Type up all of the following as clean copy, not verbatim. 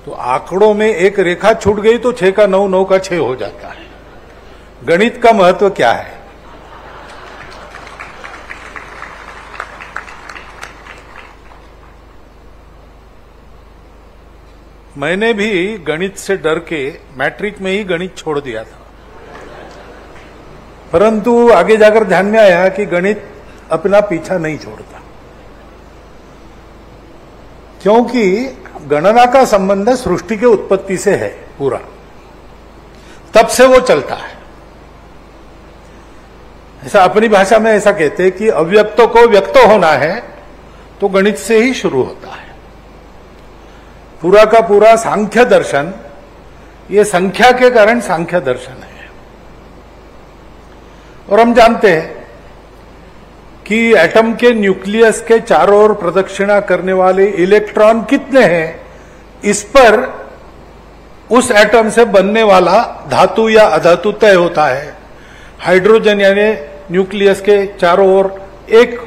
तो आंकड़ों में एक रेखा छूट गई तो 6 का 9, 9 का 6 हो जाता है। गणित का महत्व क्या है? मैंने भी गणित से डर के मैट्रिक में ही गणित छोड़ दिया था, परंतु आगे जाकर ध्यान में आया कि गणित अपना पीछा नहीं छोड़ता, क्योंकि गणना का संबंध सृष्टि के उत्पत्ति से है पूरा, तब से वो चलता है। ऐसा अपनी भाषा में ऐसा कहते हैं कि अव्यक्तों को व्यक्त होना है तो गणित से ही शुरू होता है। पूरा का पूरा सांख्य दर्शन ये संख्या के कारण सांख्य दर्शन है। और हम जानते हैं कि एटम के न्यूक्लियस के चारों ओर प्रदक्षिणा करने वाले इलेक्ट्रॉन कितने हैं, इस पर उस एटम से बनने वाला धातु या अधातु तय होता है। हाइड्रोजन यानी न्यूक्लियस के चारों ओर एक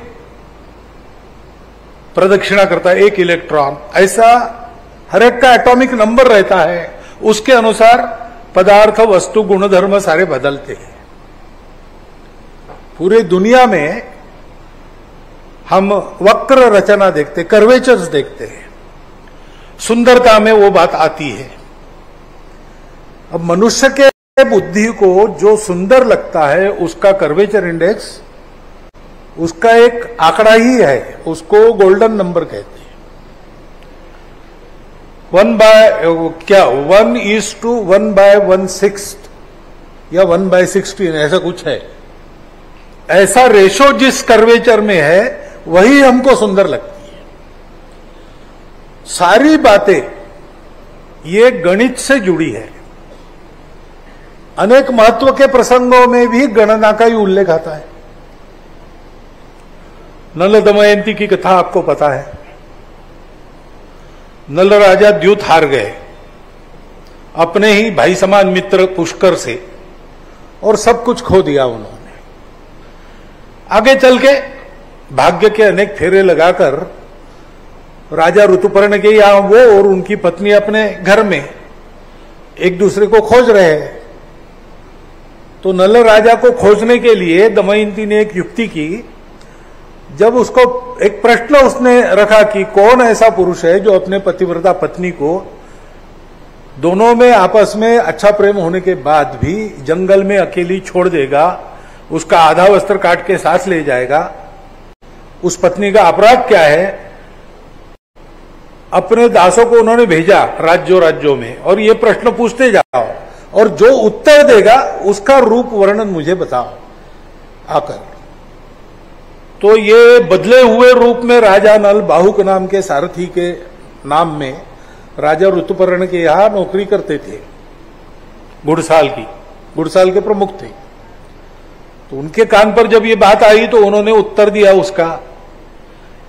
प्रदक्षिणा करता है, एक इलेक्ट्रॉन। ऐसा हर एक का एटॉमिक नंबर रहता है, उसके अनुसार पदार्थ, वस्तु, गुणधर्म सारे बदलते हैं। पूरी दुनिया में हम वक्र रचना देखते, कर्वेचर्स देखते हैं, सुंदरता में वो बात आती है। अब मनुष्य के बुद्धि को जो सुंदर लगता है उसका कर्वेचर इंडेक्स, उसका एक आंकड़ा ही है, उसको गोल्डन नंबर कहते हैं। 1/1/1/1/6 या 1/16 ऐसा कुछ है। ऐसा रेशो जिस कर्वेचर में है वही हमको सुंदर लगती है। सारी बातें ये गणित से जुड़ी है। अनेक महत्व के प्रसंगों में भी गणना का ही उल्लेख आता है। नल दमयंती की कथा आपको पता है। नल राजा द्यूत हार गए अपने ही भाई समान मित्र पुष्कर से, और सब कुछ खो दिया उन्होंने। आगे चल के भाग्य के अनेक फेरे लगाकर राजा ऋतुपर्ण के यहां वो और उनकी पत्नी अपने घर में एक दूसरे को खोज रहे हैं। तो नल राजा को खोजने के लिए दमयंती ने एक युक्ति की। जब उसको एक प्रश्न उसने रखा कि कौन ऐसा पुरुष है जो अपने पतिव्रता पत्नी को दोनों में आपस में अच्छा प्रेम होने के बाद भी जंगल में अकेली छोड़ देगा, उसका आधा वस्त्र काट के साथ ले जाएगा। उस पत्नी का अपराध क्या है? अपने दासों को उन्होंने भेजा राज्यों में, और ये प्रश्न पूछते जाओ, और जो उत्तर देगा उसका रूप वर्णन मुझे बताओ आकर। तो ये बदले हुए रूप में राजा नल बाहुक नाम के सारथी के नाम में राजा ऋतुपर्ण के यहां नौकरी करते थे, घुड़साल के प्रमुख थे। तो उनके कान पर जब ये बात आई तो उन्होंने उत्तर दिया उसका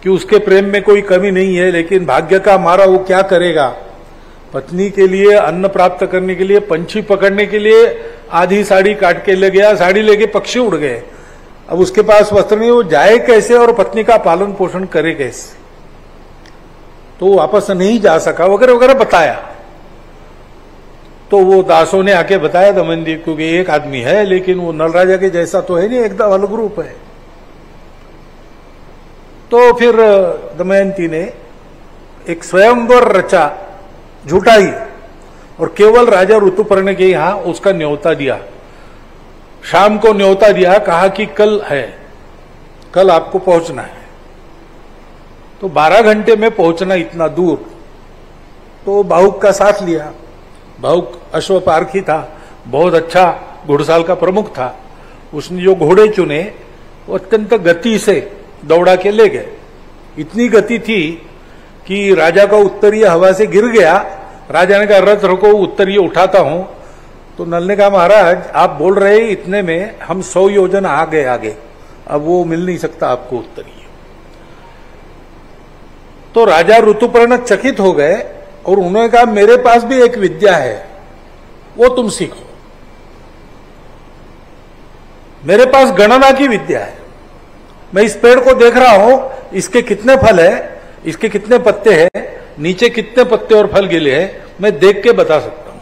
कि उसके प्रेम में कोई कमी नहीं है, लेकिन भाग्य का मारा वो क्या करेगा। पत्नी के लिए अन्न प्राप्त करने के लिए, पंछी पकड़ने के लिए आधी साड़ी काट के ले गया, साड़ी लेके पक्षी उड़ गए। अब उसके पास वस्त्र नहीं, वो जाए कैसे और पत्नी का पालन पोषण करे कैसे। तो वो वापस नहीं जा सका वगैरह वगैरह बताया। तो वो दासों ने आके बताया दमयंती को कि एक आदमी है, लेकिन वो नल राजा के जैसा तो है नहीं, एकदम अलग रूप है। तो फिर दमयंती ने एक स्वयंवर रचा, झूठा ही, और केवल राजा ऋतुपर्ण के यहां उसका न्योता दिया। शाम को न्योता दिया, कहा कि कल है, कल आपको पहुंचना है। तो 12 घंटे में पहुंचना इतना दूर, तो बाहुक का साथ लिया। बाहुक अश्वपारखी था, बहुत अच्छा घुड़साल का प्रमुख था। उसने जो घोड़े चुने वो अत्यंत गति से दौड़ा के ले गए। इतनी गति थी कि राजा का उत्तरीय हवा से गिर गया। राजा ने कहा रथ रखो, उत्तरीय उठाता हूं। तो नल ने कहा महाराज आप बोल रहे इतने में हम 100 योजन आ गए आगे, अब वो मिल नहीं सकता आपको उत्तरीय। तो राजा ऋतुपर्ण चकित हो गए और उन्होंने कहा मेरे पास भी एक विद्या है, वो तुम सीखो। मेरे पास गणना की विद्या है। मैं इस पेड़ को देख रहा हूं, इसके कितने फल है, इसके कितने पत्ते हैं, नीचे कितने पत्ते और फल गिले हैं, मैं देख के बता सकता हूं।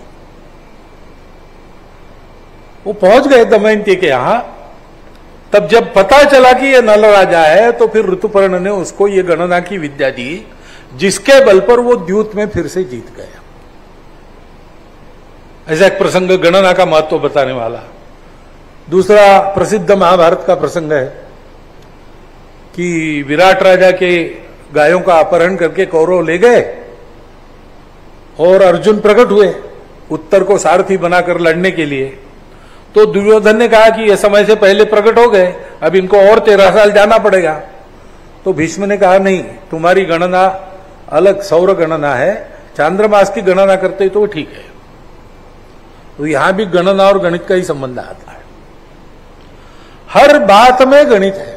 वो पहुंच गए दमयंती के यहां, तब जब पता चला कि ये नल राजा है तो फिर ऋतुपर्ण ने उसको ये गणना की विद्या दी, जिसके बल पर वो द्यूत में फिर से जीत गया। ऐसा एक प्रसंग गणना का महत्व बताने वाला। दूसरा प्रसिद्ध महाभारत का प्रसंग है कि विराट राजा के गायों का अपहरण करके कौरव ले गए और अर्जुन प्रकट हुए उत्तर को सारथी बनाकर लड़ने के लिए। तो दुर्योधन ने कहा कि यह समय से पहले प्रकट हो गए, अब इनको और 13 साल जाना पड़ेगा। तो भीष्म ने कहा नहीं, तुम्हारी गणना अलग सौर गणना है, चांद्रमास की गणना करते तो ठीक है। तो यहां भी गणना और गणित का ही संबंध आता है, हर बात में गणित है।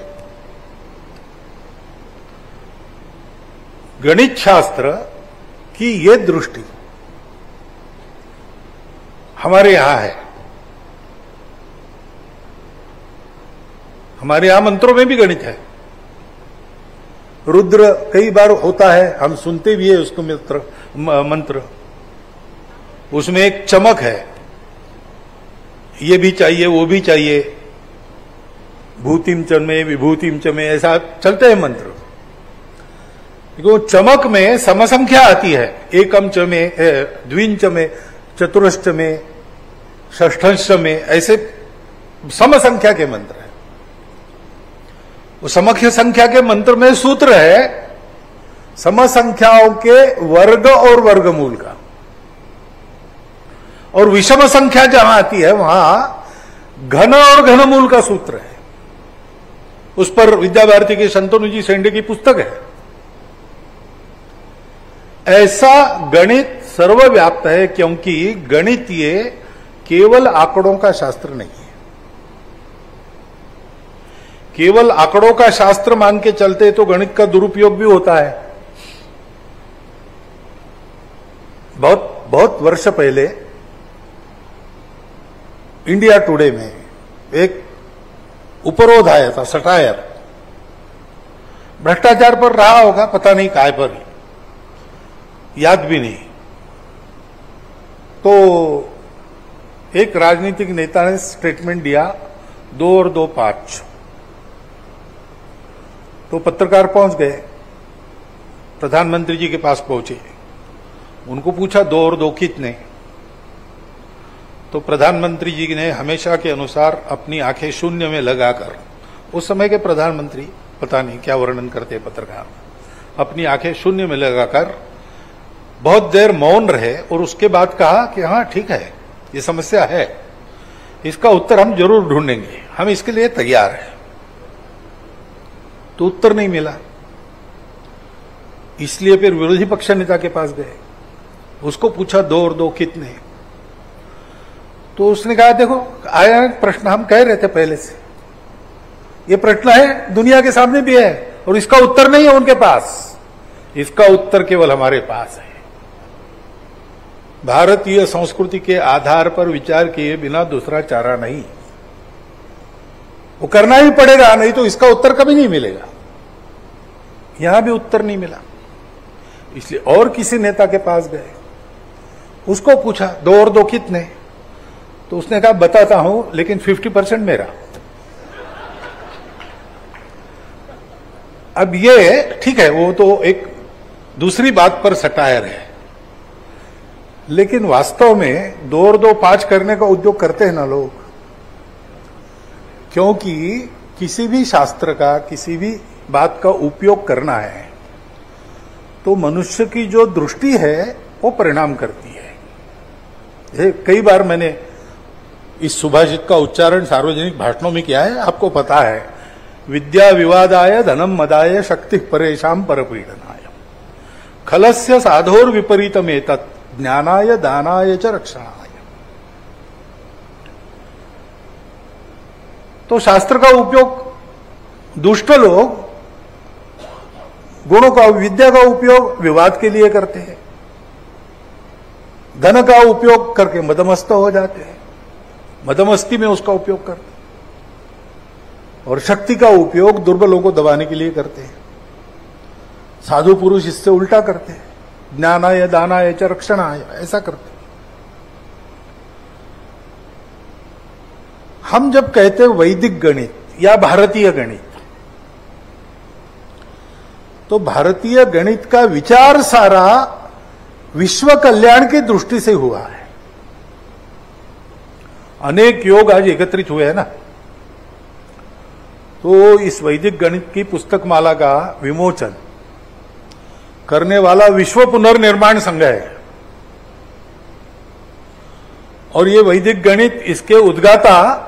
गणित शास्त्र की ये दृष्टि हमारे यहां है। हमारे यहां मंत्रों में भी गणित है। रुद्र कई बार होता है, हम सुनते भी है उसको मंत्र। उसमें एक चमक है, ये भी चाहिए वो भी चाहिए, भूतिम चमे विभूतिम चमे, ऐसा चलते हैं मंत्र। वो चमक में समसंख्या आती है, एकम चमे, द्विंच में, चतुरश्च में, षष्ठंश में, ऐसे समसंख्या के मंत्र है। वो समख्य संख्या के मंत्र में सूत्र है समसंख्याओं के वर्ग और वर्गमूल का, और विषम संख्या जहां आती है वहां घन और घनमूल का सूत्र है। उस पर विद्याभारती के शंतनु जी सेंडे की पुस्तक है। ऐसा गणित सर्वव्याप्त है, क्योंकि गणित ये केवल आंकड़ों का शास्त्र नहीं है। केवल आंकड़ों का शास्त्र मान के चलते तो गणित का दुरुपयोग भी होता है। बहुत बहुत वर्ष पहले इंडिया टुडे में एक उपरोध आया था, सटायर, भ्रष्टाचार पर रहा होगा, पता नहीं काय पर, याद भी नहीं। तो एक राजनीतिक नेता ने स्टेटमेंट दिया 2 और 2 5। तो पत्रकार पहुंच गए, प्रधानमंत्री जी के पास पहुंचे, उनको पूछा 2 और 2 कितने। तो प्रधानमंत्री जी ने हमेशा के अनुसार अपनी आंखें शून्य में लगाकर, उस समय के प्रधानमंत्री पता नहीं क्या वर्णन करते पत्रकार, अपनी आंखें शून्य में लगाकर बहुत देर मौन रहे और उसके बाद कहा कि हाँ ठीक है, ये समस्या है, इसका उत्तर हम जरूर ढूंढेंगे, हम इसके लिए तैयार हैं। तो उत्तर नहीं मिला, इसलिए फिर विरोधी पक्ष नेता के पास गए, उसको पूछा 2 और 2 कितने। तो उसने कहा देखो आया प्रश्न, हम कह रहे थे पहले से, ये प्रश्न है, दुनिया के सामने भी है, और इसका उत्तर नहीं है उनके पास, इसका उत्तर केवल हमारे पास है। भारतीय संस्कृति के आधार पर विचार किए बिना दूसरा चारा नहीं, वो करना ही पड़ेगा, नहीं तो इसका उत्तर कभी नहीं मिलेगा। यहां भी उत्तर नहीं मिला, इसलिए और किसी नेता के पास गए, उसको पूछा 2 और 2 कितने। तो उसने कहा बताता हूं, लेकिन 50% मेरा। अब ये ठीक है, वो तो एक दूसरी बात पर सटायर है, लेकिन वास्तव में 2 और 2 5 करने का उद्योग करते हैं ना लोग, क्योंकि किसी भी शास्त्र का, किसी भी बात का उपयोग करना है तो मनुष्य की जो दृष्टि है वो परिणाम करती है। कई बार मैंने इस सुभाषित का उच्चारण सार्वजनिक भाषणों में किया है, आपको पता है, विद्या विवादाय धनम मदाय शक्ति परेशान परपीडनाय खलस्य साधोर विपरीतमेतत् ज्ञानाय दानाय च रक्षणाय। तो शास्त्र का उपयोग दुष्ट लोग गुणों का, विद्या का उपयोग विवाद के लिए करते हैं, धन का उपयोग करके मदमस्त हो जाते हैं, मदमस्ती में उसका उपयोग करते हैं, और शक्ति का उपयोग दुर्बलों को दबाने के लिए करते हैं। साधु पुरुष इससे उल्टा करते हैं, ज्ञानाय दानाय च रक्षणाय, ऐसा करते। हम जब कहते वैदिक गणित या भारतीय गणित, तो भारतीय गणित का विचार सारा विश्व कल्याण की दृष्टि से हुआ है। अनेक योग आज एकत्रित हुए हैं ना, तो इस वैदिक गणित की पुस्तक माला का विमोचन करने वाला विश्व पुनर्निर्माण संघ है। और ये वैदिक गणित, इसके उद्गाता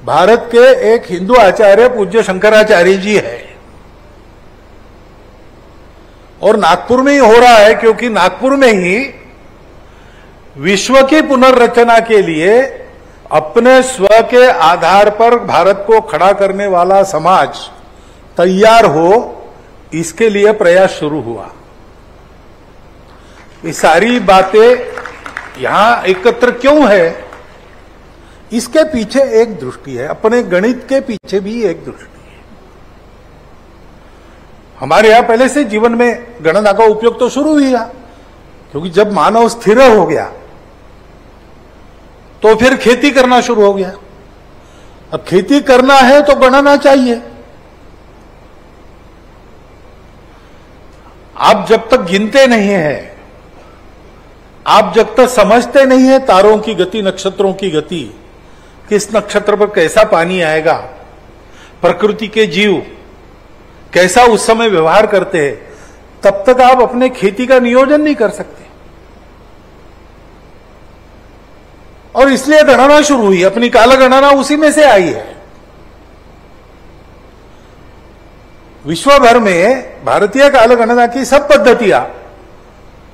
भारत के एक हिंदू आचार्य पूज्य शंकराचार्य जी है। और नागपुर में ही हो रहा है, क्योंकि नागपुर में ही विश्व की पुनर्रचना के लिए अपने स्व के आधार पर भारत को खड़ा करने वाला समाज तैयार हो, इसके लिए प्रयास शुरू हुआ। ये सारी बातें यहां एकत्र क्यों है, इसके पीछे एक दृष्टि है, अपने गणित के पीछे भी एक दृष्टि है। हमारे यहां पहले से जीवन में गणना का उपयोग तो शुरू हुआ, क्योंकि जब मानव स्थिर हो गया तो फिर खेती करना शुरू हो गया। अब खेती करना है तो गणना चाहिए। आप जब तक गिनते नहीं हैं, आप जब तक समझते नहीं है तारों की गति, नक्षत्रों की गति, किस नक्षत्र पर कैसा पानी आएगा, प्रकृति के जीव कैसा उस समय व्यवहार करते हैं, तब तक आप अपने खेती का नियोजन नहीं कर सकते। और इसलिए गणना शुरू हुई, अपनी काल गणना उसी में से आई है। विश्व भर में भारतीय काल गणना की सब पद्धतियां,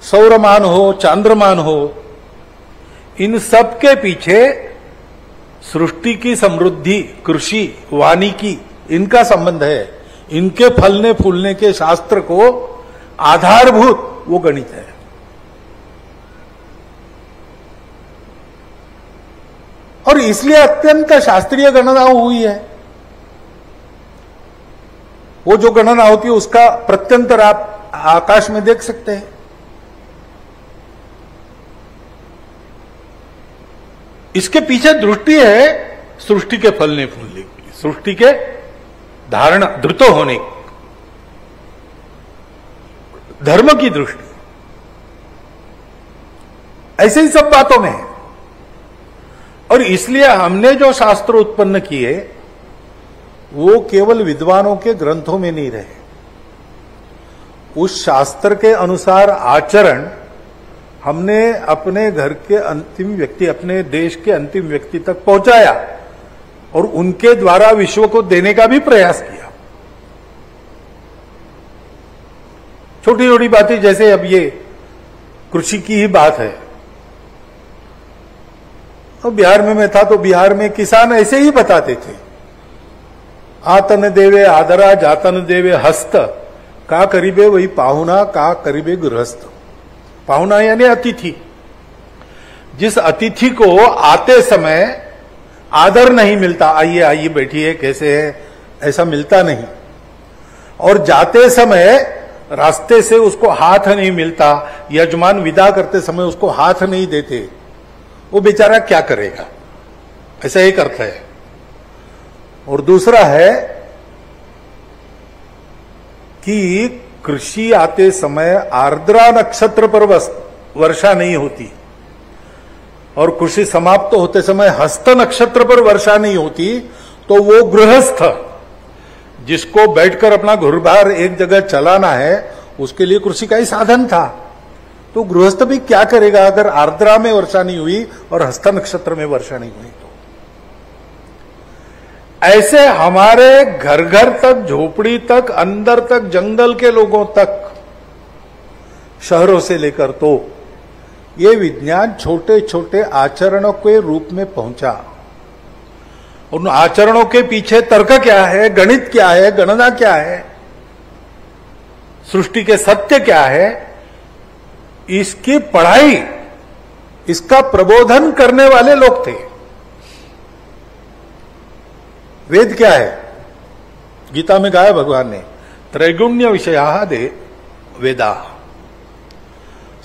सौरमान हो, चांद्रमान हो, इन सब के पीछे सृष्टि की समृद्धि, कृषि, वानिकी, इनका संबंध है। इनके फलने फूलने के शास्त्र को आधारभूत वो गणित है। और इसलिए अत्यंत शास्त्रीय गणना हुई है। वो जो गणना होती है उसका प्रत्यंतर आप आकाश में देख सकते हैं। इसके पीछे दृष्टि है सृष्टि के फलने फूलने की, सृष्टि के धारणा धृत होने की, धर्म की दृष्टि। ऐसे ही सब बातों में है। और इसलिए हमने जो शास्त्र उत्पन्न किए वो केवल विद्वानों के ग्रंथों में नहीं रहे। उस शास्त्र के अनुसार आचरण हमने अपने घर के अंतिम व्यक्ति, अपने देश के अंतिम व्यक्ति तक पहुंचाया और उनके द्वारा विश्व को देने का भी प्रयास किया। छोटी छोटी बातें, जैसे अब ये कृषि की ही बात है। तो बिहार में मैं था तो बिहार में किसान ऐसे ही बताते थे, आतन देवे आदरा जातन देवे हस्त, का करीबे वही पाहुना, का करीबे गृहस्थ। पाहुना यानी अतिथि। जिस अतिथि को आते समय आदर नहीं मिलता, आइए आइए बैठिए कैसे है, ऐसा मिलता नहीं। और जाते समय रास्ते से उसको हाथ नहीं मिलता, यजमान विदा करते समय उसको हाथ नहीं देते, वो बेचारा क्या करेगा, ऐसा एक अर्थ है। और दूसरा है कि कृषि आते समय आर्द्रा नक्षत्र पर वर्षा नहीं होती और कृषि समाप्त होते समय हस्त नक्षत्र पर वर्षा नहीं होती, तो वो गृहस्थ जिसको बैठकर अपना घुरबार एक जगह चलाना है, उसके लिए कृषि का ही साधन था। तो गृहस्थ भी क्या करेगा अगर आर्द्रा में वर्षा नहीं हुई और हस्त नक्षत्र में वर्षा नहीं हुई। तो ऐसे हमारे घर घर तक, झोपड़ी तक, अंदर तक, जंगल के लोगों तक, शहरों से लेकर, तो ये विज्ञान छोटे छोटे आचरणों के रूप में पहुंचा। उन आचरणों के पीछे तर्क क्या है, गणित क्या है, गणना क्या है, सृष्टि के सत्य क्या है, इसकी पढ़ाई, इसका प्रबोधन करने वाले लोग थे। वेद क्या है? गीता में कहा है भगवान ने, त्रैगुण्य विषया दे वेदा।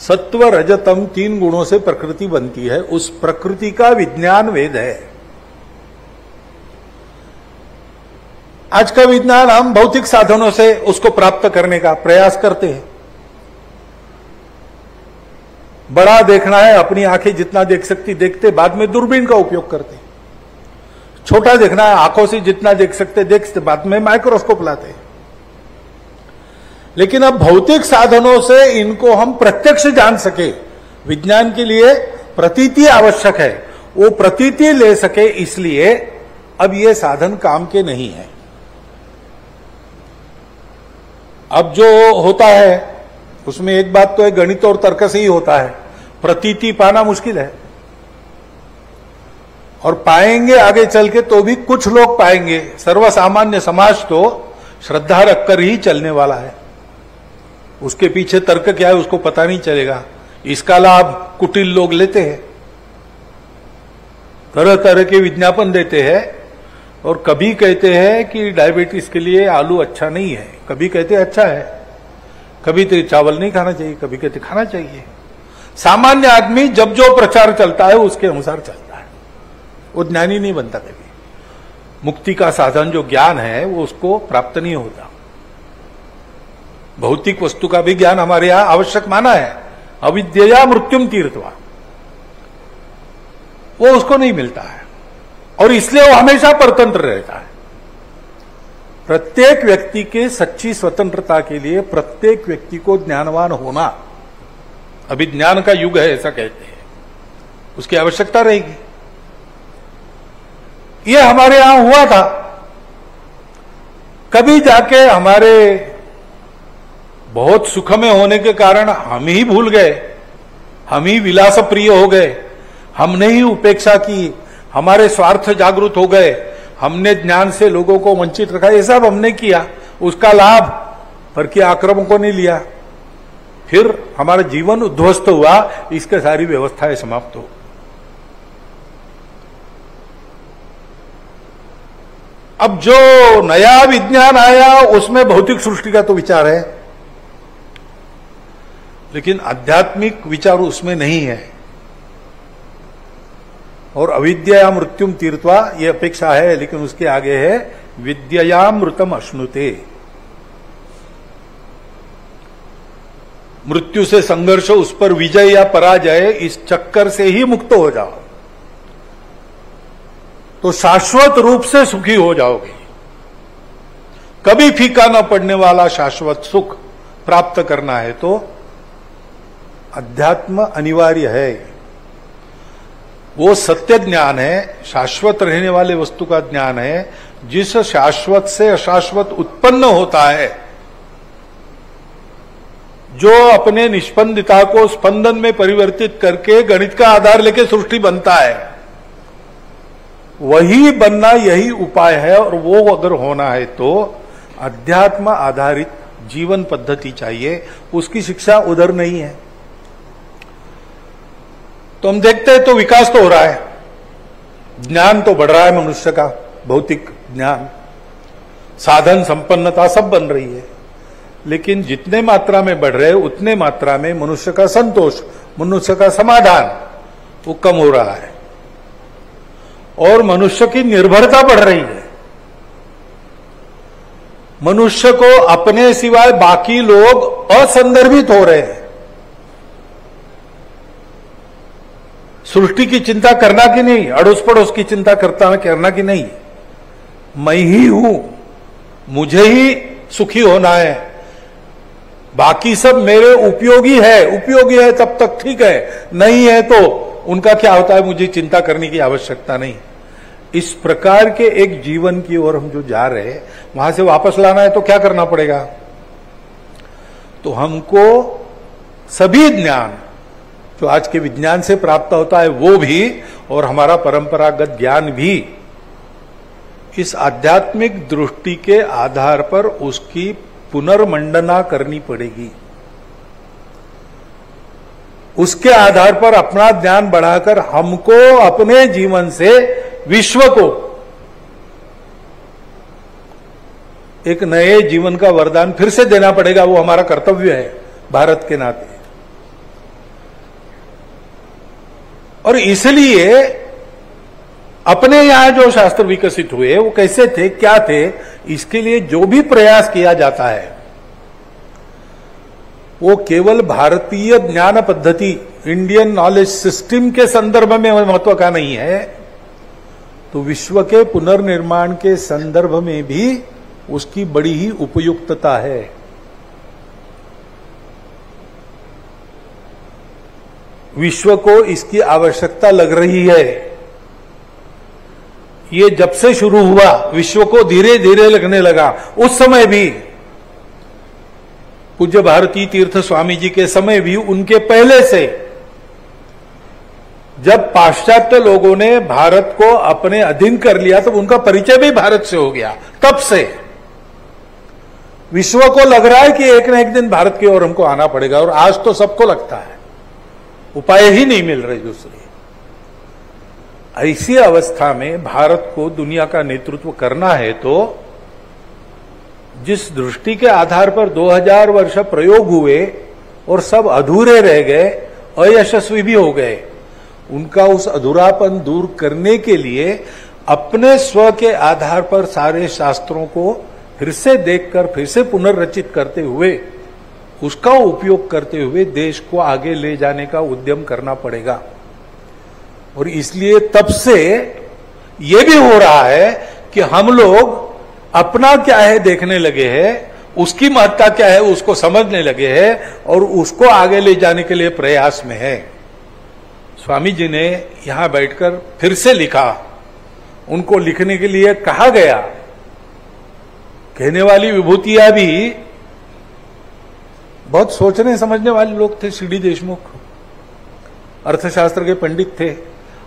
सत्व रजतम 3 गुणों से प्रकृति बनती है, उस प्रकृति का विज्ञान वेद है। आज का विज्ञान हम भौतिक साधनों से उसको प्राप्त करने का प्रयास करते हैं। बड़ा देखना है, अपनी आंखें जितना देख सकती देखते, बाद में दूरबीन का उपयोग करते। छोटा देखना है, आंखों से जितना देख सकते देखते, बाद में माइक्रोस्कोप लाते। लेकिन अब भौतिक साधनों से इनको हम प्रत्यक्ष जान सके, विज्ञान के लिए प्रतीति आवश्यक है, वो प्रतीति ले सके, इसलिए अब ये साधन काम के नहीं है। अब जो होता है उसमें एक बात तो है, गणित और तर्क से ही होता है, प्रतीति पाना मुश्किल है। और पाएंगे आगे चल के तो भी कुछ लोग पाएंगे, सर्वसामान्य समाज तो श्रद्धा रखकर ही चलने वाला है। उसके पीछे तर्क क्या है उसको पता नहीं चलेगा। इसका लाभ कुटिल लोग लेते हैं, तरह तरह के विज्ञापन देते हैं, और कभी कहते हैं कि डायबिटीज के लिए आलू अच्छा नहीं है, कभी कहते हैं अच्छा है, कभी तो चावल नहीं खाना चाहिए, कभी कहते खाना चाहिए। सामान्य आदमी जब जो प्रचार चलता है उसके अनुसार चलता है, वो ज्ञानी नहीं बनता। कभी मुक्ति का साधन जो ज्ञान है वो उसको प्राप्त नहीं होता। भौतिक वस्तु का भी ज्ञान हमारे यहां आवश्यक माना है, अविद्या मृत्युम तीर्थवा, वो उसको नहीं मिलता है, और इसलिए वो हमेशा परतंत्र रहता है। प्रत्येक व्यक्ति के सच्ची स्वतंत्रता के लिए प्रत्येक व्यक्ति को ज्ञानवान होना, अभी ज्ञान का युग है ऐसा कहते हैं, उसकी आवश्यकता रहेगी। ये हमारे यहां हुआ था, कभी जाके हमारे बहुत सुख में होने के कारण हम ही भूल गए, हम ही विलास प्रिय हो गए, हमने ही उपेक्षा की, हमारे स्वार्थ जागृत हो गए, हमने ज्ञान से लोगों को वंचित रखा, ये सब हमने किया, उसका लाभ पर क्या आक्रामकों ने लिया, फिर हमारा जीवन उद्ध्वस्त हुआ, इसके सारी व्यवस्थाएं समाप्त हो। अब जो नया विज्ञान आया उसमें भौतिक सृष्टि का तो विचार है, लेकिन आध्यात्मिक विचार उसमें नहीं है। और अविद्या मृत्युम तीर्थवा ये अपेक्षा है, लेकिन उसके आगे है विद्यामृतम अश्नुते, मृत्यु से संघर्ष, उस पर विजय या पराजय, इस चक्कर से ही मुक्त हो जाओ तो शाश्वत रूप से सुखी हो जाओगे। कभी फीका न पड़ने वाला शाश्वत सुख प्राप्त करना है तो अध्यात्म अनिवार्य है। वो सत्य ज्ञान है, शाश्वत रहने वाले वस्तु का ज्ञान है, जिस शाश्वत से अशाश्वत उत्पन्न होता है, जो अपने निष्पंदिता को स्पंदन में परिवर्तित करके गणित का आधार लेके सृष्टि बनता है, वही बनना यही उपाय है। और वो अगर होना है तो अध्यात्म आधारित जीवन पद्धति चाहिए, उसकी शिक्षा उधर नहीं है। तो हम देखते हैं तो विकास तो हो रहा है, ज्ञान तो बढ़ रहा है मनुष्य का, भौतिक ज्ञान, साधन संपन्नता सब बन रही है, लेकिन जितने मात्रा में बढ़ रहे हैं उतने मात्रा में मनुष्य का संतोष, मनुष्य का समाधान वो कम हो रहा है, और मनुष्य की निर्भरता बढ़ रही है। मनुष्य को अपने सिवाय बाकी लोग असंदर्भित हो रहे हैं। सृष्टि की चिंता करना कि नहीं, अड़ोस पड़ोस की चिंता करना कि नहीं, मैं ही हूं, मुझे ही सुखी होना है, बाकी सब मेरे उपयोगी है तब तक ठीक है, नहीं है तो उनका क्या होता है, मुझे चिंता करने की आवश्यकता नहीं। इस प्रकार के एक जीवन की ओर हम जो जा रहे हैं, वहां से वापस लाना है तो क्या करना पड़ेगा? तो हमको सभी ज्ञान जो आज के विज्ञान से प्राप्त होता है वो भी, और हमारा परंपरागत ज्ञान भी, इस आध्यात्मिक दृष्टि के आधार पर उसकी पुनर्मंडना करनी पड़ेगी। उसके आधार पर अपना ज्ञान बढ़ाकर हमको अपने जीवन से विश्व को एक नए जीवन का वरदान फिर से देना पड़ेगा। वो हमारा कर्तव्य है भारत के नाते। और इसलिए अपने यहां जो शास्त्र विकसित हुए वो कैसे थे, क्या थे, इसके लिए जो भी प्रयास किया जाता है वो केवल भारतीय ज्ञान पद्धति, इंडियन नॉलेज सिस्टम के संदर्भ में महत्व का नहीं है, तो विश्व के पुनर्निर्माण के संदर्भ में भी उसकी बड़ी ही उपयुक्तता है। विश्व को इसकी आवश्यकता लग रही है। ये जब से शुरू हुआ विश्व को धीरे धीरे लगने लगा। उस समय भी पूज्य भारती तीर्थ स्वामी जी के समय भी, उनके पहले से, जब पाश्चात्य लोगों ने भारत को अपने अधीन कर लिया तो उनका परिचय भी भारत से हो गया। तब से विश्व को लग रहा है कि एक न एक दिन भारत की ओर हमको आना पड़ेगा, और आज तो सबको लगता है, उपाय ही नहीं मिल रहे दूसरे। ऐसी अवस्था में भारत को दुनिया का नेतृत्व करना है तो जिस दृष्टि के आधार पर 2000 वर्ष प्रयोग हुए और सब अधूरे रह गए, अयशस्वी भी हो गए, उनका उस अधूरापन दूर करने के लिए अपने स्व के आधार पर सारे शास्त्रों को फिर से देखकर फिर से पुनर्रचित करते हुए उसका उपयोग करते हुए देश को आगे ले जाने का उद्यम करना पड़ेगा। और इसलिए तब से ये भी हो रहा है कि हम लोग अपना क्या है देखने लगे हैं, उसकी महत्ता क्या है उसको समझने लगे हैं और उसको आगे ले जाने के लिए प्रयास में है। स्वामी जी ने यहां बैठकर फिर से लिखा, उनको लिखने के लिए कहा गया। कहने वाली विभूतियां भी बहुत सोचने समझने वाले लोग थे। सीडी देशमुख अर्थशास्त्र के पंडित थे,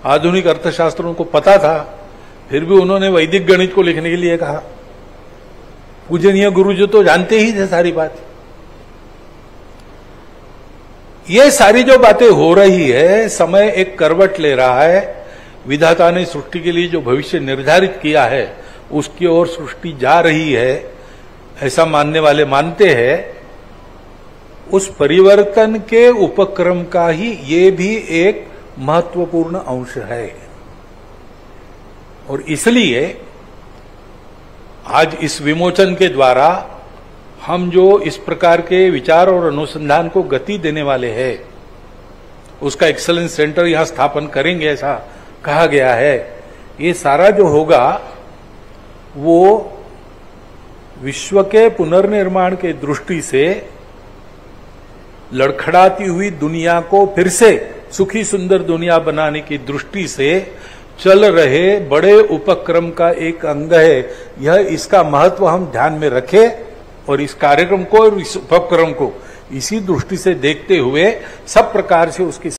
आधुनिक अर्थशास्त्र उनको पता था, फिर भी उन्होंने वैदिक गणित को लिखने के लिए कहा। पूजनीय गुरु जी तो जानते ही थे सारी बात। ये सारी जो बातें हो रही है, समय एक करवट ले रहा है। विधाता ने सृष्टि के लिए जो भविष्य निर्धारित किया है उसकी ओर सृष्टि जा रही है, ऐसा मानने वाले मानते हैं। उस परिवर्तन के उपक्रम का ही ये भी एक महत्वपूर्ण अंश है। और इसलिए आज इस विमोचन के द्वारा हम जो इस प्रकार के विचार और अनुसंधान को गति देने वाले हैं, उसका एक्सीलेंस सेंटर यहां स्थापन करेंगे, ऐसा कहा गया है। ये सारा जो होगा वो विश्व के पुनर्निर्माण के दृष्टि से लड़खड़ाती हुई दुनिया को फिर से सुखी सुंदर दुनिया बनाने की दृष्टि से चल रहे बड़े उपक्रम का एक अंग है। यह इसका महत्व हम ध्यान में रखें और इस कार्यक्रम को और इस उपक्रम को इसी दृष्टि से देखते हुए सब प्रकार से उसकी